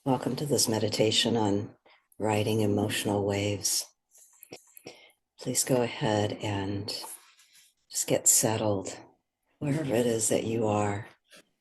Welcome to this meditation on riding emotional waves. Please go ahead and just get settled wherever it is that you are,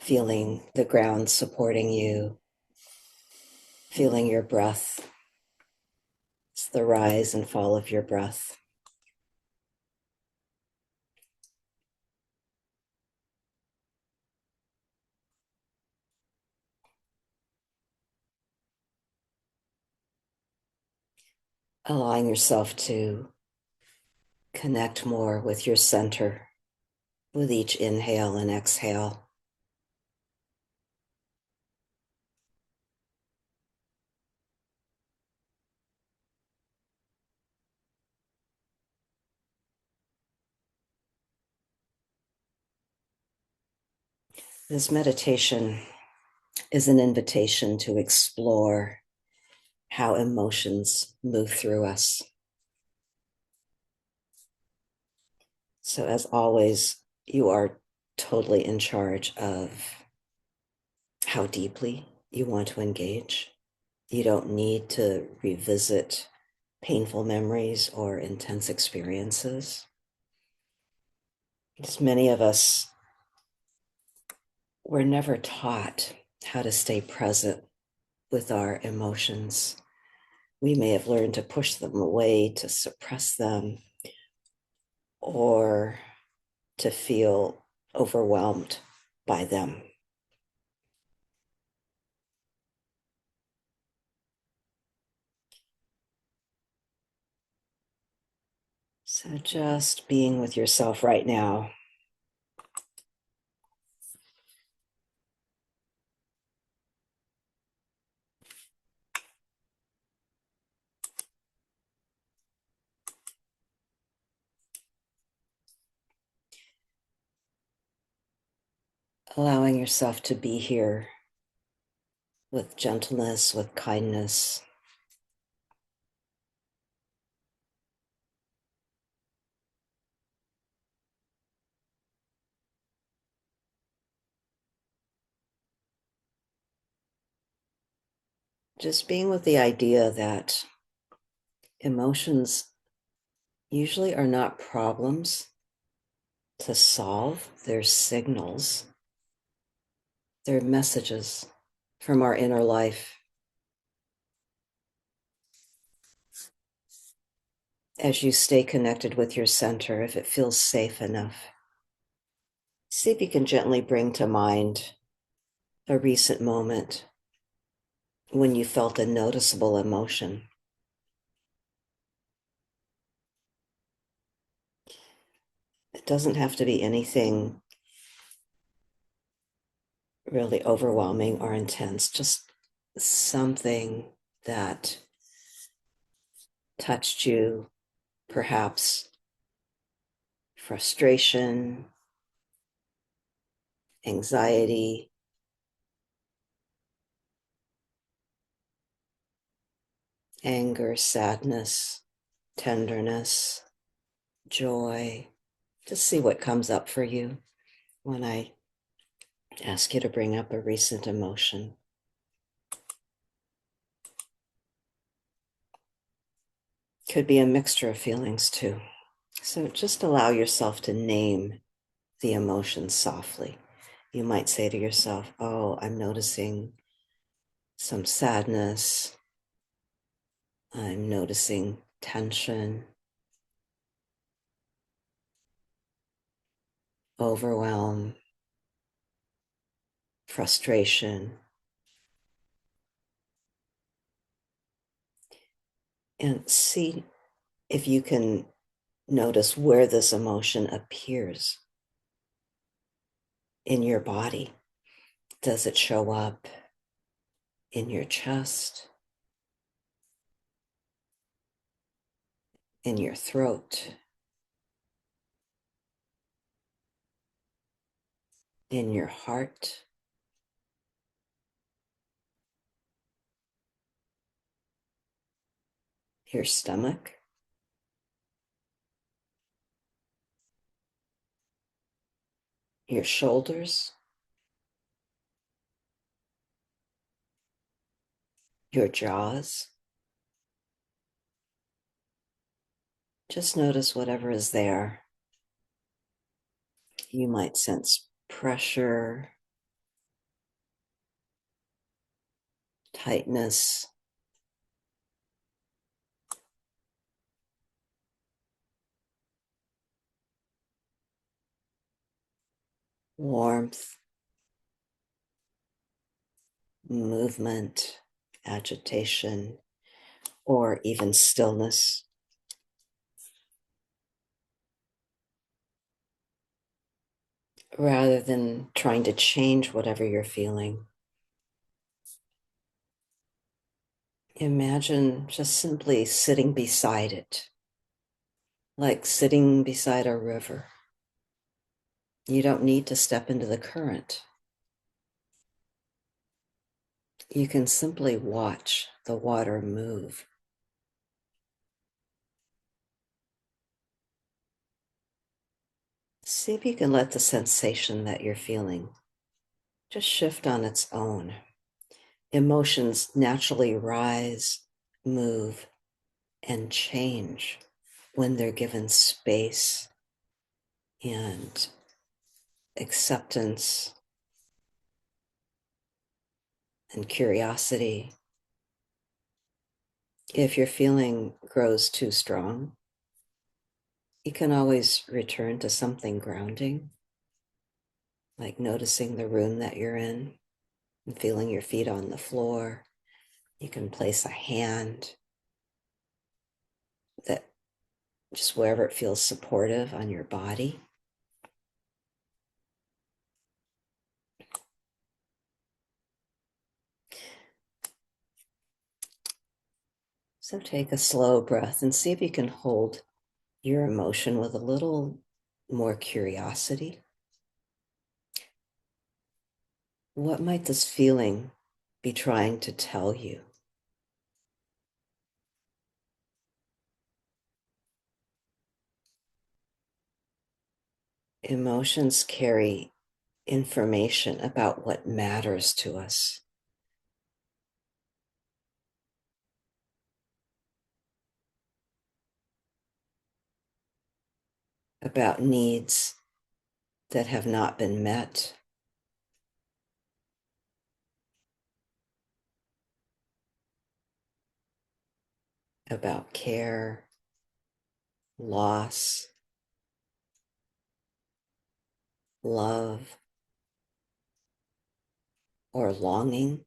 feeling the ground supporting you, feeling your breath. It's the rise and fall of your breath. Allowing yourself to connect more with your center with each inhale and exhale. This meditation is an invitation to explore how emotions move through us. So, as always, you are totally in charge of how deeply you want to engage. You don't need to revisit painful memories or intense experiences. Because many of us were never taught how to stay present with our emotions. We may have learned to push them away, to suppress them, or to feel overwhelmed by them. So just being with yourself right now, allowing yourself to be here with gentleness, with kindness. Just being with the idea that emotions usually are not problems to solve, they're signals, they're messages from our inner life. As you stay connected with your center, if it feels safe enough, see if you can gently bring to mind a recent moment when you felt a noticeable emotion. It doesn't have to be anything really overwhelming or intense, just something that touched you, perhaps frustration, anxiety, anger, sadness, tenderness, joy. Just see what comes up for you when I ask you to bring up a recent emotion. Could be a mixture of feelings too. So just allow yourself to name the emotion softly. You might say to yourself, oh, I'm noticing some sadness. I'm noticing tension, overwhelm, frustration. And see if you can notice where this emotion appears in your body. Does it show up in your chest, in your throat, in your heart, your stomach, your shoulders, your jaws. Just notice whatever is there. You might sense pressure, tightness, warmth, movement, agitation, or even stillness. Rather than trying to change whatever you're feeling, imagine just simply sitting beside it, like sitting beside a river. You don't need to step into the current. You can simply watch the water move. See if you can let the sensation that you're feeling just shift on its own. Emotions naturally rise, move, and change when they're given space and acceptance and curiosity. If your feeling grows too strong, you can always return to something grounding, like noticing the room that you're in and feeling your feet on the floor. You can place a hand that just wherever it feels supportive on your body. So take a slow breath and see if you can hold your emotion with a little more curiosity. What might this feeling be trying to tell you? Emotions carry information about what matters to us, about needs that have not been met, about care, loss, love, or longing.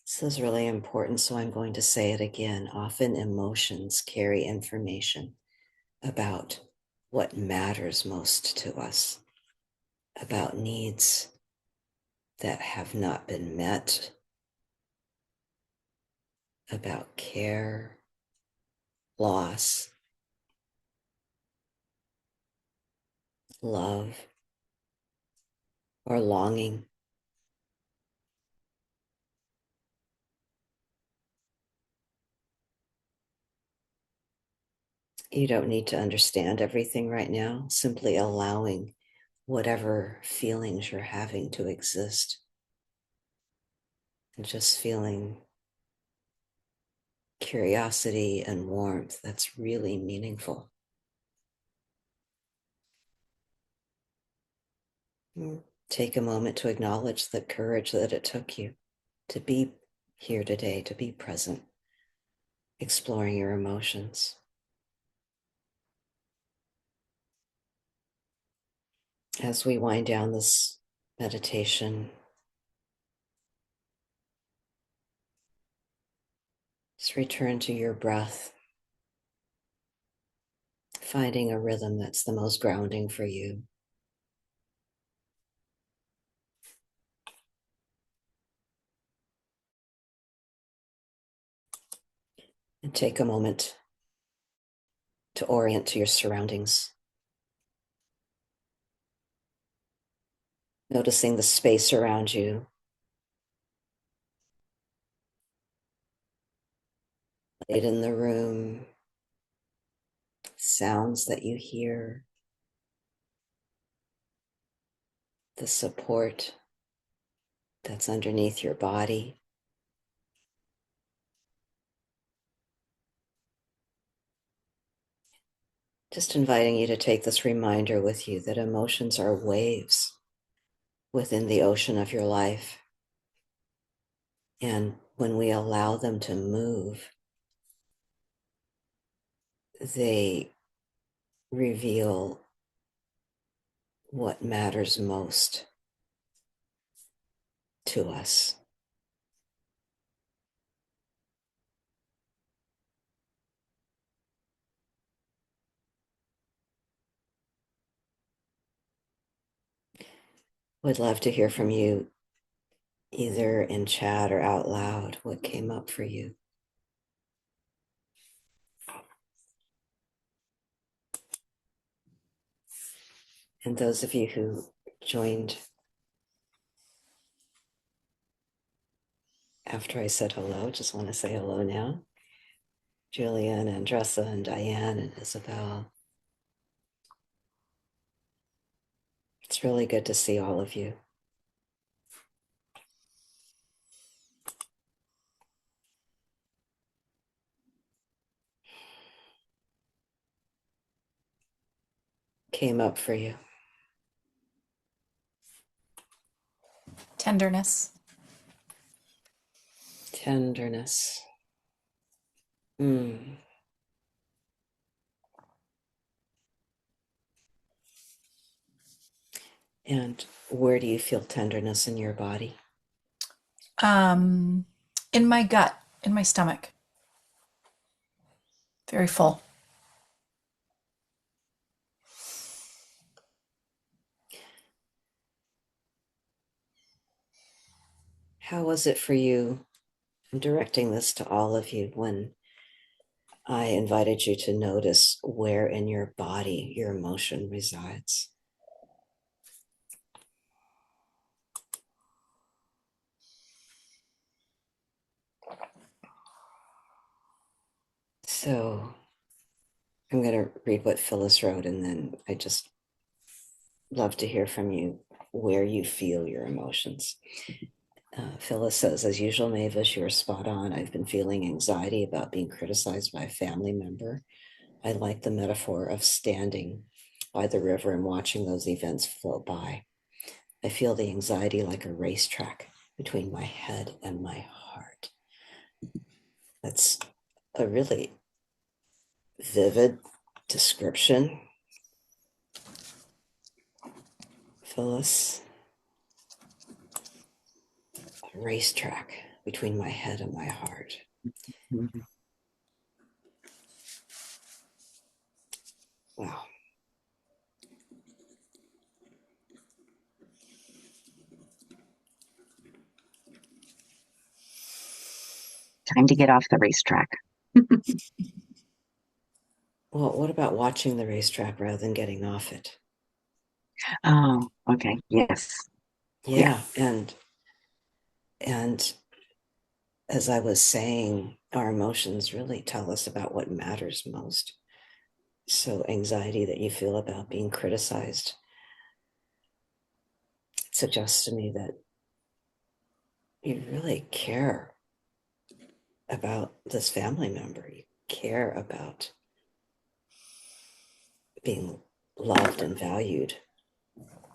This is really important, so I'm going to say it again. Often emotions carry information about what matters most to us, about needs that have not been met, about care, loss, love, or longing. You don't need to understand everything right now, simply allowing whatever feelings you're having to exist and just feeling curiosity and warmth. That's really meaningful. Take a moment to acknowledge the courage that it took you to be here today, to be present, exploring your emotions. As we wind down this meditation, just return to your breath, finding a rhythm that's the most grounding for you. And take a moment to orient to your surroundings, noticing the space around you, light in the room, sounds that you hear, the support that's underneath your body. Just inviting you to take this reminder with you that emotions are waves within the ocean of your life. And when we allow them to move, they reveal what matters most to us. Would love to hear from you, either in chat or out loud, what came up for you. And those of you who joined after I said hello, just want to say hello now. Julian, Andressa, and Diane, and Isabel. It's really good to see all of you. Came up for you. Tenderness. Tenderness. And where do you feel tenderness in your body? In my gut, in my stomach. Very full. How was it for you? I'm directing this to all of you when I invited you to notice where in your body your emotion resides. So I'm going to read what Phyllis wrote, and then I just love to hear from you where you feel your emotions. Phyllis says, as usual, Mavis, you're spot on. I've been feeling anxiety about being criticized by a family member. I like the metaphor of standing by the river and watching those events flow by. I feel the anxiety like a racetrack between my head and my heart. That's a really vivid description, Phyllis. A racetrack between my head and my heart. Mhm. Wow. Time to get off the racetrack. Well, what about watching the racetrack rather than getting off it? Oh, okay. Yes. Yeah, and as I was saying, our emotions really tell us about what matters most. So anxiety that you feel about being criticized suggests to me that you really care about this family member. You care about being loved and valued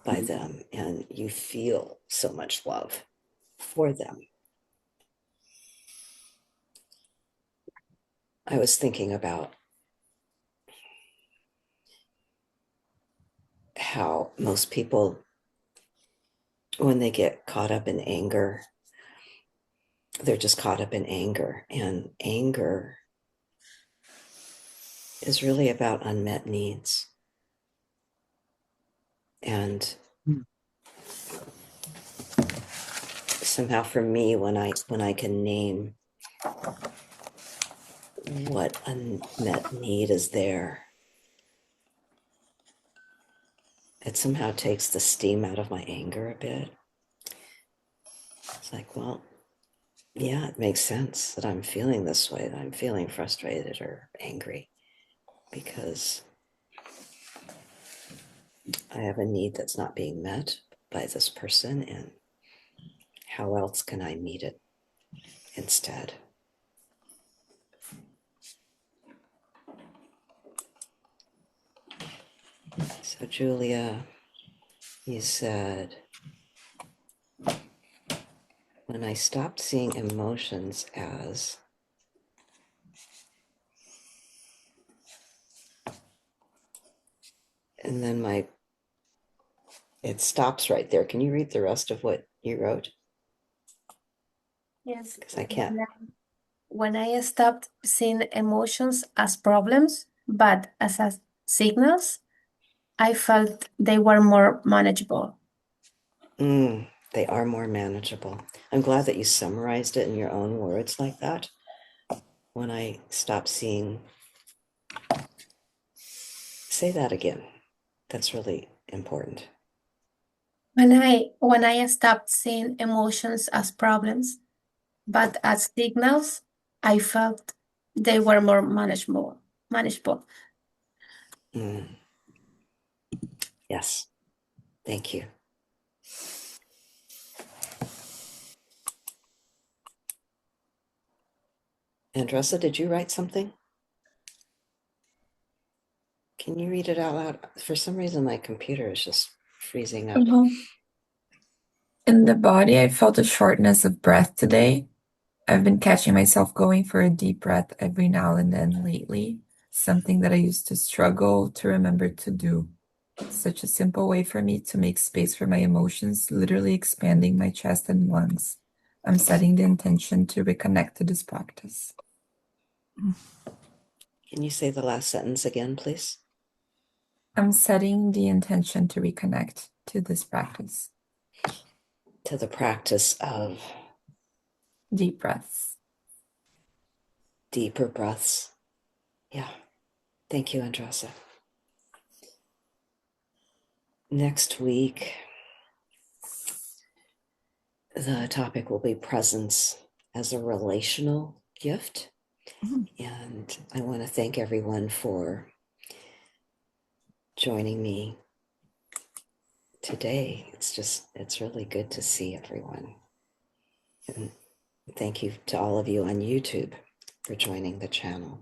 by them, and you feel so much love for them. I was thinking about how most people, when they get caught up in anger, they're just caught up in anger. And anger is really about unmet needs. And Mm. somehow for me, when I can name what unmet need is there, it somehow takes the steam out of my anger a bit. It's like, well, yeah, it makes sense that I'm feeling this way, that I'm feeling frustrated or angry, because I have a need that's not being met by this person. And How else can I meet it instead? So, Julia, you said, when I stopped seeing emotions as and then it stops right there. Can you read the rest of what you wrote? Yes. Because I can't. When I stopped seeing emotions as problems, but as signals, I felt they were more manageable. They are more manageable. I'm glad that you summarized it in your own words like that. When I stopped seeing, say that again. That's really important. When I stopped seeing emotions as problems, but as signals, I felt they were more manageable. Manageable. Mm. Yes. Thank you. Andressa, did you write something? Can you read it out loud? For some reason, my computer is just freezing up. In the body, I felt a shortness of breath today. I've been catching myself going for a deep breath every now and then lately, something that I used to struggle to remember to do. Such a simple way for me to make space for my emotions, literally expanding my chest and lungs. I'm setting the intention to reconnect to this practice. Can you say the last sentence again, please? I'm setting the intention to reconnect to this practice. To the practice of Deep breaths. deeper breaths. Yeah. Thank you, Andressa. Next week, the topic will be presence as a relational gift. And I want to thank everyone for joining me today. It's really good to see everyone. And thank you to all of you on YouTube for joining the channel.